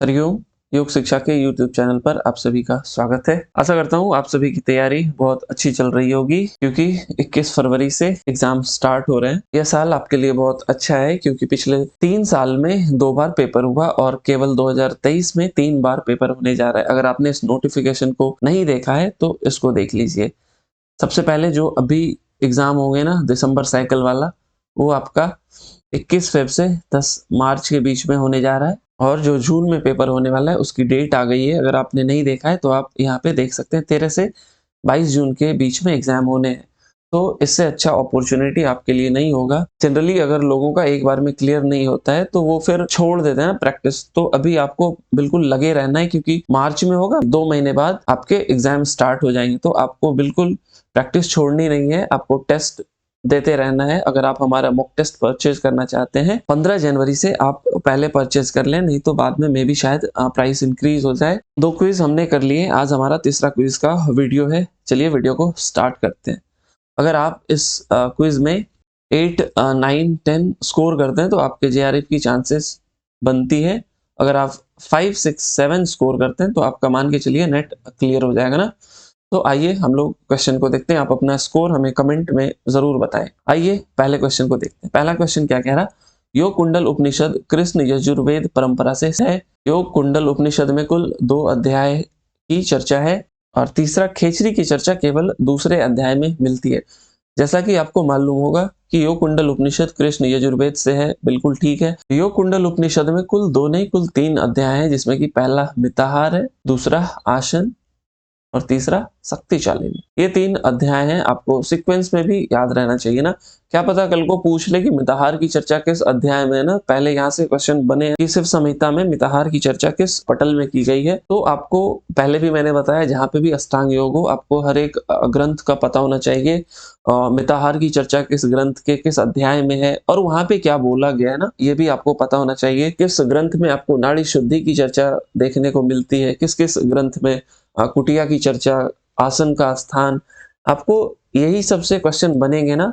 हरिओम। योग शिक्षा के YouTube चैनल पर आप सभी का स्वागत है। आशा करता हूँ आप सभी की तैयारी बहुत अच्छी चल रही होगी, क्योंकि 21 फरवरी से एग्जाम स्टार्ट हो रहे हैं। यह साल आपके लिए बहुत अच्छा है, क्योंकि पिछले 3 साल में 2 बार पेपर हुआ और केवल 2023 में 3 बार पेपर होने जा रहा है। अगर आपने इस नोटिफिकेशन को नहीं देखा है तो इसको देख लीजिए। सबसे पहले जो अभी एग्जाम होंगे ना, दिसंबर साइकिल वाला, वो आपका 21 फेब से 10 मार्च के बीच में होने जा रहा है। और जो जून में पेपर होने वाला है उसकी डेट आ गई है। अगर आपने नहीं देखा है तो आप यहाँ पे देख सकते हैं, 13 से 22 जून के बीच में एग्जाम होने हैं। तो इससे अच्छा अपॉर्चुनिटी आपके लिए नहीं होगा। जनरली अगर लोगों का एक बार में क्लियर नहीं होता है तो वो फिर छोड़ देते हैं प्रैक्टिस। तो अभी आपको बिल्कुल लगे रहना है, क्योंकि मार्च में होगा, 2 महीने बाद आपके एग्जाम स्टार्ट हो जाएंगे। तो आपको बिल्कुल प्रैक्टिस छोड़नी नहीं है, आपको टेस्ट देते रहना है। अगर आप हमारा मॉक टेस्ट परचेज करना चाहते हैं 15 जनवरी से आप पहले परचेज कर लें, नहीं तो बाद में मे भी शायद प्राइस इंक्रीज हो जाए। 2 क्विज हमने कर लिए, आज हमारा तीसरा क्विज का वीडियो है। चलिए वीडियो को स्टार्ट करते हैं। अगर आप इस क्विज में 8, 9, 10 स्कोर करते हैं तो आपके जेआरएफ की चांसेस बनती है। अगर आप 5, 6, 7 स्कोर करते हैं तो आपका मान के चलिए नेट क्लियर हो जाएगा ना। तो आइए हम लोग क्वेश्चन को देखते हैं। आप अपना स्कोर हमें कमेंट में जरूर बताएं। आइए पहले क्वेश्चन को देखते हैं। पहला क्वेश्चन क्या कह रहा, योग कुंडल उपनिषद कृष्ण यजुर्वेद परंपरा से है। योग कुंडल उपनिषद में कुल 2 अध्याय की चर्चा है। और तीसरा, खेचरी की चर्चा केवल दूसरे अध्याय में मिलती है। जैसा कि आपको मालूम होगा कि योग कुंडल उपनिषद कृष्ण यजुर्वेद से है, बिल्कुल ठीक है। योग कुंडल उपनिषद में कुल 2 नहीं, कुल 3 अध्याय हैं, जिसमें कि पहला मिताहार है, दूसरा आसन और तीसरा शक्तिशालिनी। ये 3 अध्याय हैं। आपको सीक्वेंस में भी याद रहना चाहिए ना। क्या पता कल को पूछ ले कि मिताहार की चर्चा किस अध्याय में है ना, पहले यहाँ से क्वेश्चन बने कि शिव संहिता में मिताहार की चर्चा किस पटल में की गई है। तो आपको पहले भी मैंने बताया, जहाँ पे भी अष्टांग योग हो आपको हर एक ग्रंथ का पता होना चाहिए। मिताहार की चर्चा किस ग्रंथ के किस अध्याय में है और वहां पे क्या बोला गया है ना, ये भी आपको पता होना चाहिए। किस ग्रंथ में आपको नाड़ी शुद्धि की चर्चा देखने को मिलती है, किस किस ग्रंथ में कुटिया की चर्चा, आसन का स्थान। आपको यही सबसे क्वेश्चन बनेंगे ना।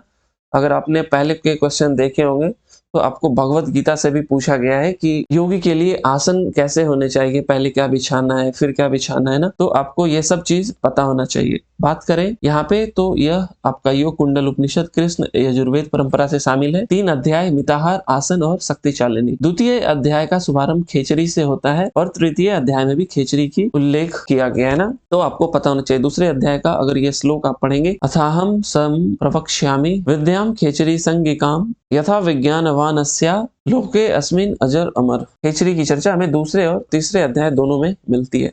अगर आपने पहले के क्वेश्चन देखे होंगे तो आपको भगवत गीता से भी पूछा गया है कि योगी के लिए आसन कैसे होने चाहिए, पहले क्या बिछाना है फिर क्या बिछाना है ना। तो आपको ये सब चीज पता होना चाहिए। बात करें यहाँ पे तो यह आपका योग कुंडल उपनिषद कृष्ण यजुर्वेद परंपरा से शामिल है। 3 अध्याय मिताहार, आसन और शक्तिशालिनी। द्वितीय अध्याय का शुभारंभ खेचरी से होता है और तृतीय अध्याय में भी खेचरी की उल्लेख किया गया है ना। तो आपको पता होना चाहिए। दूसरे अध्याय का अगर ये श्लोक आप पढ़ेंगे, अथाहम सम प्रवक्ष्यामि विद्याम खेचरी संगिकाम यथा विज्ञानवानस्या लोके अस्मिन अजर अमर। खेचरी की चर्चा हमें दूसरे और तीसरे अध्याय दोनों में मिलती है।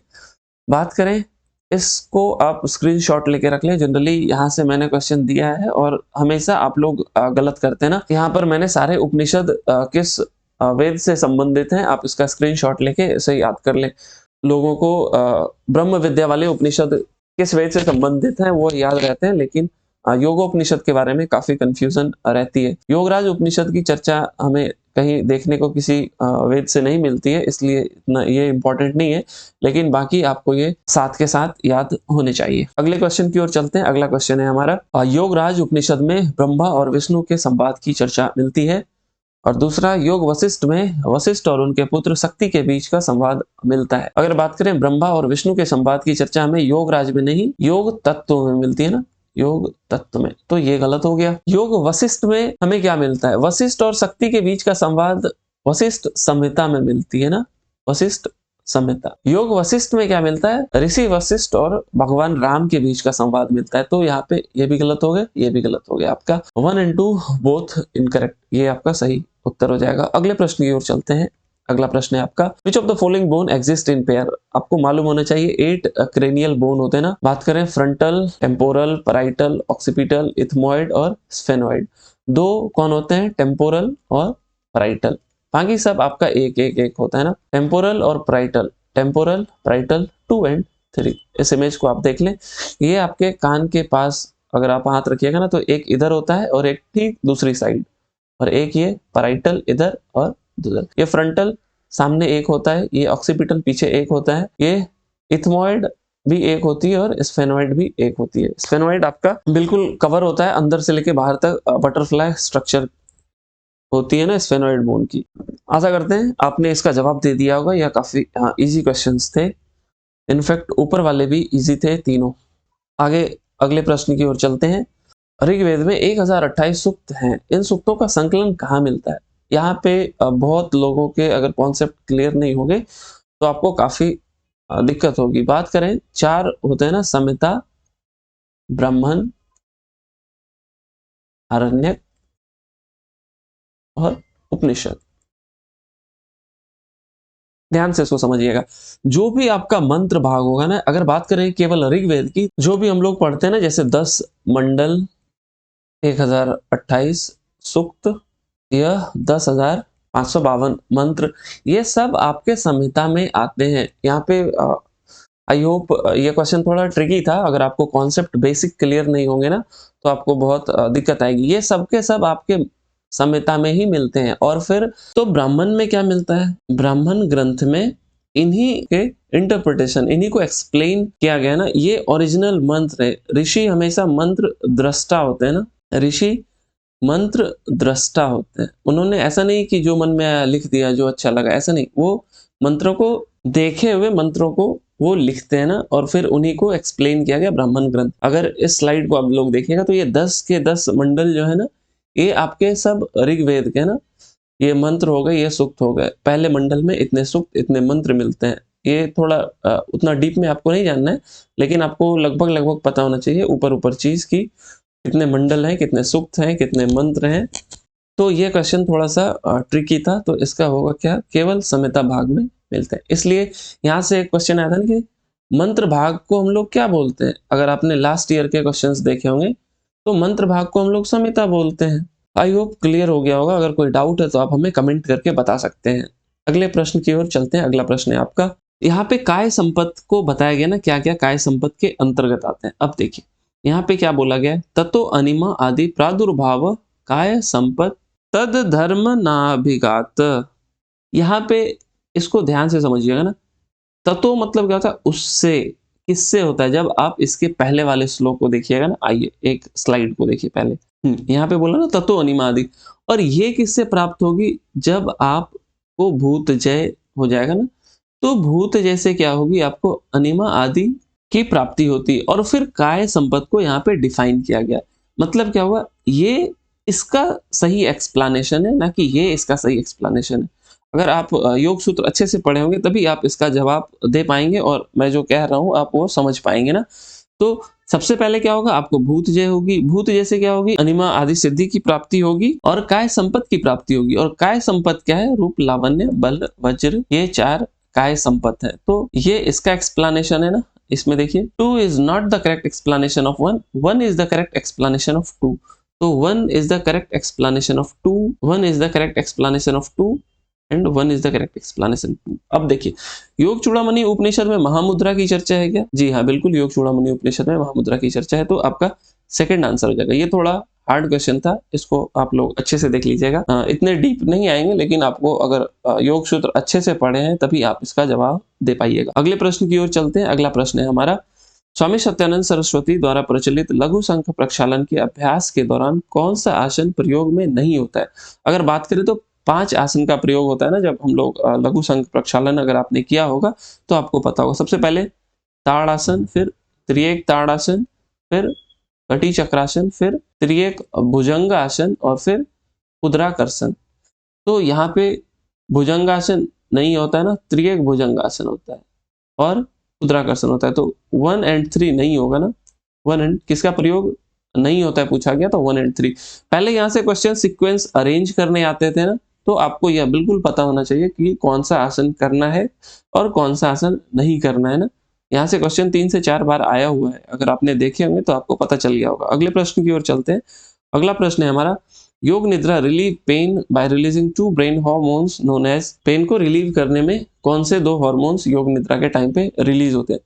बात करें, इसको आप स्क्रीनशॉट लेके रख लें। जनरली यहाँ से मैंने क्वेश्चन दिया है और हमेशा आप लोग गलत करते हैं ना। यहाँ पर मैंने सारे उपनिषद किस वेद से संबंधित हैं, आप इसका स्क्रीनशॉट लेके इसे याद कर लें। लोगों को ब्रह्म विद्या वाले उपनिषद किस वेद से संबंधित हैं वो याद रहते हैं, लेकिन योगोपनिषद के बारे में काफी कंफ्यूजन रहती है। योगराज उपनिषद की चर्चा हमें कहीं देखने को किसी वेद से नहीं मिलती है, इसलिए इतना ये इंपॉर्टेंट नहीं है, लेकिन बाकी आपको ये साथ के साथ याद होने चाहिए। अगले क्वेश्चन की ओर चलते हैं। अगला क्वेश्चन है हमारा, योगराज उपनिषद में ब्रह्मा और विष्णु के संवाद की चर्चा मिलती है। और दूसरा, योग वशिष्ठ में वशिष्ठ और उनके पुत्र शक्ति के बीच का संवाद मिलता है। अगर बात करें ब्रह्मा और विष्णु के संवाद की चर्चा हमें योगराज में नहीं, योग तत्व में मिलती है ना, योग तत्व में। तो ये गलत हो गया। योग वशिष्ठ में हमें क्या मिलता है, वशिष्ठ और शक्ति के बीच का संवाद वशिष्ठ संहिता में मिलती है ना, वशिष्ठ संहिता। योग वशिष्ठ में क्या मिलता है, ऋषि वशिष्ठ और भगवान राम के बीच का संवाद मिलता है। तो यहाँ पे ये भी गलत हो गया, ये भी गलत हो गया। आपका 1 और 2 बोथ इनकरेक्ट, ये आपका सही उत्तर हो जाएगा। अगले प्रश्न की ओर चलते हैं। अगला प्रश्न है आपका, which of the following bone exist in pair. आपको मालूम होना चाहिए 8 क्रेनियल बोन होते हैं ना। बात करें frontal, temporal, parietal, occipital, ethmoid और स्फेनोइड। 2 कौन होते हैं, टेम्पोरल और पैराइटल। बाकी सब आपका एक एक एक होता है ना। टेम्पोरल और पैराइटल, टेम्पोरल, पैराइटल 2 और 3। इस इमेज को आप देख लें। ये आपके कान के पास अगर आप हाथ रखिएगा ना तो एक इधर होता है और एक ठीक दूसरी साइड, और एक ये पैराइटल इधर और उधर। ये फ्रंटल सामने एक होता है, ये ऑक्सीपिटल पीछे एक होता है, ये इथमोइड भी एक होती है और स्फेनोइड भी एक होती है। स्फेनोइड आपका बिल्कुल कवर होता है अंदर से लेके बाहर तक बटरफ्लाई स्ट्रक्चर होती है ना स्फेनोइड बोन की। आशा करते हैं आपने इसका जवाब दे दिया होगा। यह काफी इजी क्वेश्चंस थे, इनफैक्ट ऊपर वाले भी इजी थे तीनों। आगे अगले प्रश्न की ओर चलते हैं। ऋग्वेद में 1028 सूक्त हैं। इन सूक्तों का संकलन कहाँ मिलता है? यहाँ पे बहुत लोगों के अगर कॉन्सेप्ट क्लियर नहीं होंगे तो आपको काफी दिक्कत होगी। बात करें, 4 होते हैं ना, संहिता, ब्राह्मण, आरण्यक और उपनिषद। ध्यान से इसको समझिएगा। जो भी आपका मंत्र भाग होगा ना, अगर बात करें केवल ऋग्वेद की, जो भी हम लोग पढ़ते हैं ना, जैसे 10 मंडल, 1028 सूक्त, यह 10,552 मंत्र, ये सब आपके संहिता में आते हैं। यहाँ पे आई होप ये क्वेश्चन थोड़ा ट्रिकी था। अगर आपको कॉन्सेप्ट बेसिक क्लियर नहीं होंगे ना, तो आपको बहुत दिक्कत आएगी। ये सब के सब आपके संहिता में ही मिलते हैं। और फिर तो ब्राह्मण में क्या मिलता है? ब्राह्मण ग्रंथ में इन्हीं के इंटरप्रिटेशन, इन्हीं को एक्सप्लेन किया गया ना, ये ओरिजिनल मंत्र है। ऋषि हमेशा मंत्र दृष्टा होते हैं ना, ऋषि मंत्र दृष्टा होते हैं। उन्होंने ऐसा नहीं कि जो मन में आया लिख दिया, जो अच्छा लगा, ऐसा नहीं। वो मंत्रों को देखे हुए मंत्रों को वो लिखते हैं ना, और फिर उन्हीं को एक्सप्लेन किया गया ब्राह्मण ग्रंथ। अगर इस स्लाइड को आप लोग देखिएगा तो ये 10 के 10 मंडल जो है ना, ये आपके सब ऋग्वेद के ना, ये मंत्र हो गए, ये सूक्त हो गए। पहले मंडल में इतने सूक्त, इतने मंत्र मिलते हैं। ये थोड़ा उतना डीप में आपको नहीं जानना है, लेकिन आपको लगभग लगभग पता होना चाहिए ऊपर ऊपर चीज की, कितने मंडल हैं, कितने सूक्त हैं, कितने मंत्र हैं। तो ये क्वेश्चन थोड़ा सा ट्रिकी था, तो इसका होगा क्या, केवल संहिता भाग में मिलते हैं। इसलिए यहाँ से एक क्वेश्चन आया था ना कि मंत्र भाग को हम लोग क्या बोलते हैं। अगर आपने लास्ट ईयर के क्वेश्चंस देखे होंगे तो मंत्र भाग को हम लोग संहिता बोलते हैं। आई होप क्लियर हो गया होगा। अगर कोई डाउट है तो आप हमें कमेंट करके बता सकते हैं। अगले प्रश्न की ओर चलते हैं। अगला प्रश्न है आपका, यहाँ पे काय संपत्ति को बताया गया ना, क्या क्या काय संपत्ति के अंतर्गत आते हैं। अब देखिए यहाँ पे क्या बोला गया है, ततो अनिमा आदि प्रादुर्भाव काय संपत्ति तद धर्म नाभिघात। यहाँ पे इसको ध्यान से समझिएगा ना। ततो मतलब क्या होता है? उससे, किससे होता है? जब आप इसके पहले वाले श्लोक को देखिएगा ना, आइए एक स्लाइड को देखिए पहले। यहाँ पे बोला ना ततो अनिमा आदि, और ये किससे प्राप्त होगी? जब आपको भूत जय हो जाएगा ना, तो भूत जैसे क्या होगी? आपको अनिमा आदि की प्राप्ति होती है। और फिर काय संपत्ति को यहाँ पे डिफाइन किया गया। मतलब क्या हुआ? ये इसका सही एक्सप्लेनेशन है, ना कि ये इसका सही एक्सप्लेनेशन है। अगर आप योग सूत्र अच्छे से पढ़े होंगे तभी आप इसका जवाब दे पाएंगे, और मैं जो कह रहा हूँ आप वो समझ पाएंगे ना। तो सबसे पहले क्या होगा? आपको भूत जय होगी। भूत जैसे क्या होगी? अनिमा आदि सिद्धि की प्राप्ति होगी, और काय संपत्ति की प्राप्ति होगी। और काय संपत्ति क्या है? रूप, लावण्य, बल, वज्र, ये 4 काय संपत्ति है। तो ये इसका एक्सप्लेनेशन है ना। इसमें देखिए, 2 is not the correct explanation of 1, 1 is the correct explanation of 2। तो 1 is the correct explanation of 2, 1 is the correct explanation of 2 and 1 is the correct explanation 2। अब देखिए, योग चूड़ामणि उपनिषद में महामुद्रा की चर्चा है क्या? जी हाँ, बिल्कुल योग चूड़ामणि उपनिषद में महामुद्रा की चर्चा है। तो आपका सेकंड आंसर हो जाएगा। ये थोड़ा हार्ड क्वेश्चन था, इसको आप लोग अच्छे से देख लीजिएगा। इतने डीप नहीं आएंगे, लेकिन आपको अगर योग सूत्र अच्छे से पढ़े हैं तभी आप इसका जवाब दे पाइएगा। अगले प्रश्न की ओर चलते हैं। अगला प्रश्न है हमारा, स्वामी सत्यानंद सरस्वती द्वारा प्रचलित लघु शंख प्रक्षालन के अभ्यास के दौरान कौन सा आसन प्रयोग में नहीं होता है? अगर बात करें तो 5 आसन का प्रयोग होता है ना, जब हम लोग लघु शंख प्रक्षालन अगर आपने किया होगा तो आपको पता होगा। सबसे पहले ताड़ासन, फिर त्रिएक ताड़ासन, फिर कटी चक्रासन, फिर त्रिएक भुजंगासन, और फिर उद्राकर्षण। तो यहाँ पे भुजंगासन नहीं होता है ना, त्रिएक भुजंगासन होता है और उद्राकर्षण होता है। तो 1 एंड 3 नहीं होगा ना। 1 एंड किसका प्रयोग नहीं होता है पूछा गया, तो 1 एंड 3। पहले यहाँ से क्वेश्चन सीक्वेंस अरेंज करने आते थे ना, तो आपको यह बिल्कुल पता होना चाहिए कि कौन सा आसन करना है और कौन सा आसन नहीं करना है ना। यहाँ से क्वेश्चन 3 से 4 बार आया हुआ है, अगर आपने देखे होंगे तो आपको पता चल गया होगा। अगले प्रश्न की ओर चलते हैं। अगला प्रश्न है हमारा, Yoga Nidra relieve pain by releasing 2 brain hormones known as. Pain को रिलीव करने में कौन से 2 हार्मोन्स योग निद्रा के टाइम पे रिलीज होते हैं?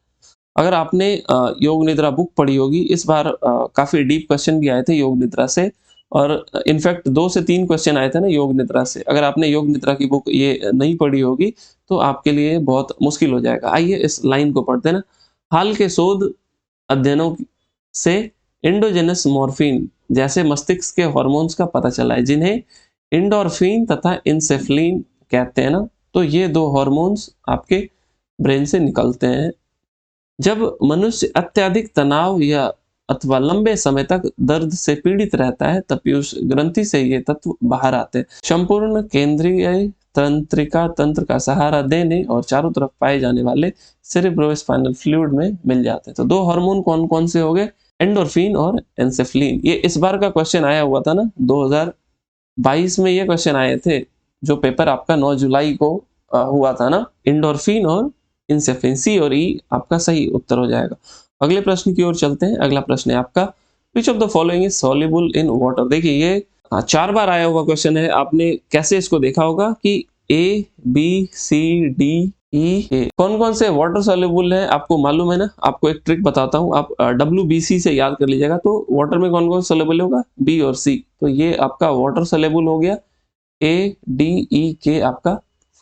अगर आपने योग निद्रा बुक पढ़ी होगी, इस बार काफी डीप क्वेश्चन भी आए थे योग निद्रा से, और इनफैक्ट 2 से 3 क्वेश्चन आए थे ना योग निद्रा से। अगर आपने योग निद्रा की बुक ये नहीं पढ़ी होगी तो आपके लिए बहुत मुश्किल हो जाएगा। आइए इस लाइन को पढ़ते हैं ना। हाल के शोध अध्ययनों से एंडोजेनस मॉर्फिन जैसे मस्तिष्क के हार्मोन्स का पता चला है, जिन्हें एंडोर्फिन तथा इंसेफ्लिन कहते हैं ना, तो ये दो हॉर्मोन्स आपके ब्रेन से निकलते हैं। जब मनुष्य अत्यधिक तनाव या अथवा लंबे समय तक दर्द से पीड़ित रहता है, तब पीयूष ग्रंथि से ये तत्व बाहर आते हैं। संपूर्ण केंद्रीय तंत्रिका तंत्र का सहारा देने और चारों तरफ पाए जाने वाले सेरेब्रोस्पाइनल फ्लूइड में मिल जाते हैं। तो दो हार्मोन कौन कौन से हो गए? एंडोर्फिन और एंसेफ्लिन। ये इस बार का क्वेश्चन आया हुआ था ना, 2022 में ये क्वेश्चन आए थे, जो पेपर आपका 9 जुलाई को हुआ था ना। एंडोर्फिन और इंसेफ्लिन, सी और ई आपका सही उत्तर हो जाएगा। अगले प्रश्न की ओर चलते हैं। अगला प्रश्न है आपका, which of the following is soluble in water. देखिए ये 4 बार आया हुआ क्वेश्चन है। आपने कैसे इसको देखा होगा कि A B C D E ए कौन कौन से वाटर सॉल्युबल है आपको मालूम है ना। आपको एक ट्रिक बताता हूँ, आप WBC से याद कर लीजिएगा। तो वाटर में कौन कौन सॉल्युबल होगा? बी और सी। तो ये आपका वाटर सॉल्युबल हो गया। ए डी ई के आपका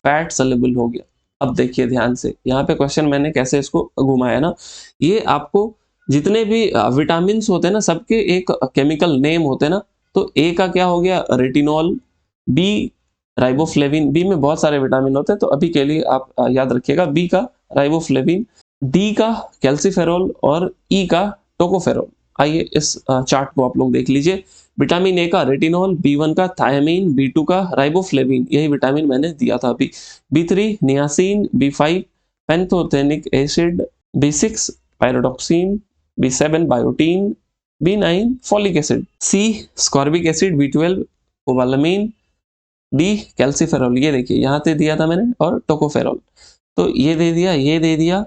फैट सॉल्युबल हो गया। अब देखिए ध्यान से, यहाँ पे क्वेश्चन मैंने कैसे इसको घुमाया ना, ये आपको जितने भी विटामिन होते हैं ना, सबके एक केमिकल नेम होते हैं ना। तो ए का क्या हो गया? रेटिनॉल। B riboflavin. बी में बहुत सारे विटामिन होते हैं, तो अभी के लिए आप याद रखिएगा बी का राइबोफ्लेविन, डी का कैल्सीफेरॉल और ई का टोकोफेरॉल। आइए इस चार्ट को आप लोग देख लीजिए। विटामिन ए का रेटिनॉल, B1 का थायमीन, B2 का राइबोफ्लेविन, यही विटामिन मैंने दिया था अभी। B3 niacin, B5 pantothenic acid, B6 pyridoxine, B7 biotin, B9 folic acid, C ascorbic acid, B12 cobalamin, D calciferol. ये देखिए यहाँ से दिया था मैंने, और टोकोफेरॉल। तो ये दे दिया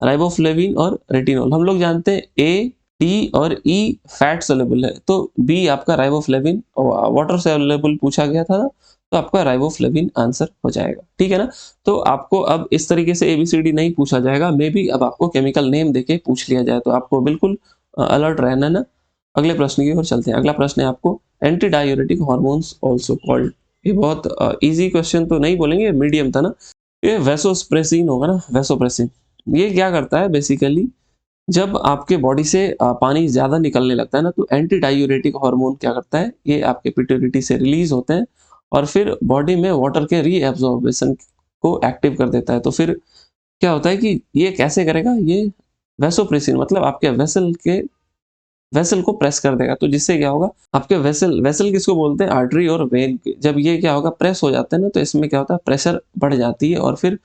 राइबोफ्लेविन और रेटिनॉल। हम लोग जानते हैं ए डी और ई फैट सोलेबल है, तो बी आपका राइबोफ्लेविन। वाटर सोलेबल पूछा गया था ना, तो आपका राइबोफ्लेविन आंसर हो जाएगा। ठीक है ना। तो आपको अब इस तरीके से ABCD नहीं पूछा जाएगा, मे बी अब आपको केमिकल नेम देके पूछ लिया जाए, तो आपको बिल्कुल अलर्ट रहना ना। अगले प्रश्न की ओर चलते हैं। अगला प्रश्न है आपको, anti diuretic hormones also called. ये बहुत इजी क्वेश्चन तो नहीं बोलेंगे, मीडियम था ना। ये वैसोप्रेसिन होगा ना, वैसोप्रेसिन। ये क्या करता है बेसिकली, जब आपके बॉडी से पानी ज्यादा निकलने लगता है ना, तो एंटी डायूरेटिक हार्मोन क्या करता है, ये आपके पिट्यूटरी से रिलीज होते हैं और फिर बॉडी में वाटर के रीएब्जॉर्बेशन को एक्टिव कर देता है। तो फिर क्या होता है कि ये कैसे करेगा, ये वैसोप्रेसिन मतलब आपके वेसल को प्रेस कर देगा। तो जिससे क्या होगा, आपके वेसल किसको बोलते हैं? आर्टरी और वेन। जब ये क्या होगा, प्रेस हो जाते हैं ना, तो इसमें क्या होता है, प्रेशर बढ़ जाती है और फिर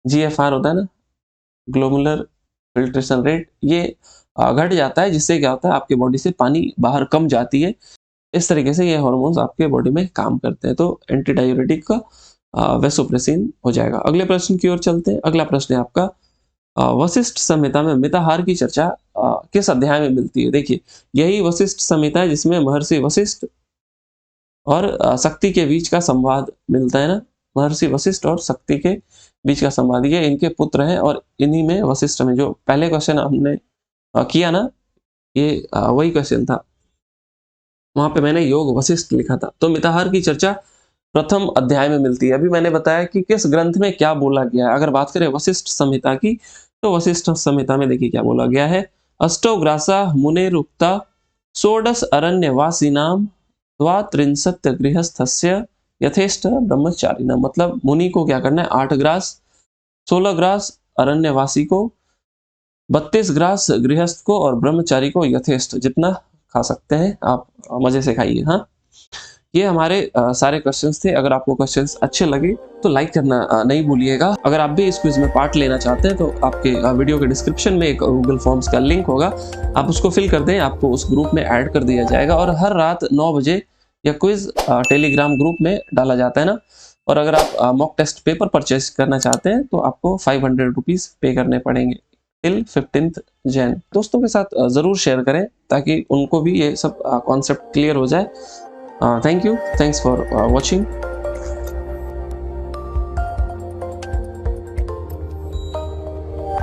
GFR होता है ना, ग्लोमुलर फिल्ट्रेशन रेट, ये घट जाता है। जिससे क्या होता है, आपके बॉडी से पानी बाहर कम जाती है। इस तरीके से ये हार्मोन्स आपके बॉडी में काम करते हैं। तो एंटी डायूरेटिक का वैसोप्रेसिन हो जाएगा। अगले प्रश्न की ओर चलते हैं। अगला प्रश्न है आपका, वशिष्ठ संहिता में मिताहार की चर्चा किस अध्याय में मिलती है? देखिए यही वशिष्ठ संहिता है जिसमें महर्षि वशिष्ठ और शक्ति के बीच का संवाद मिलता है ना। महर्षि वशिष्ठ और शक्ति के बीच का संवाद, ये इनके पुत्र हैं और इन्हीं में वशिष्ठ में जो पहले क्वेश्चन हमने किया ना, ये वही क्वेश्चन था। वहां पे मैंने योग वशिष्ठ लिखा था। तो मिताहार की चर्चा प्रथम अध्याय में मिलती है। अभी मैंने बताया कि किस ग्रंथ में क्या बोला गया है। अगर बात करें वशिष्ठ संहिता की, तो वशिष्ठ संहिता में देखिए क्या बोला गया है, अष्टोग्रासा मुनेरुक्ता षोडश अरण्यवासिनाम द्वात्रिंशत् गृहस्थस्य यथेष्ट ब्रह्मचारिणा। मतलब मुनि को क्या करना है, 8 ग्रास, 16 ग्रास अरण्यवासी को, 32 ग्रास गृहस्थ को और ब्रह्मचारी को यथेष्ट जितना खा सकते हैं आप मजे से खाइए। हाँ, ये हमारे सारे क्वेश्चंस थे। अगर आपको क्वेश्चंस अच्छे लगे तो लाइक करना नहीं भूलिएगा। अगर आप भी इस क्विज में पार्ट लेना चाहते हैं तो आपके वीडियो के डिस्क्रिप्शन में एक गूगल फॉर्म्स का लिंक होगा, आप उसको फिल कर दें, आपको उस ग्रुप में ऐड कर दिया जाएगा। और हर रात 9 बजे यह क्विज टेलीग्राम ग्रुप में डाला जाता है ना। और अगर आप मॉक टेस्ट पेपर परचेज करना चाहते हैं तो आपको 500 रुपीज पे करने पड़ेंगे टिल 15 जैन। दोस्तों के साथ जरूर शेयर करें ताकि उनको भी ये सब कॉन्सेप्ट क्लियर हो जाए। Thank you. Thanks for watching.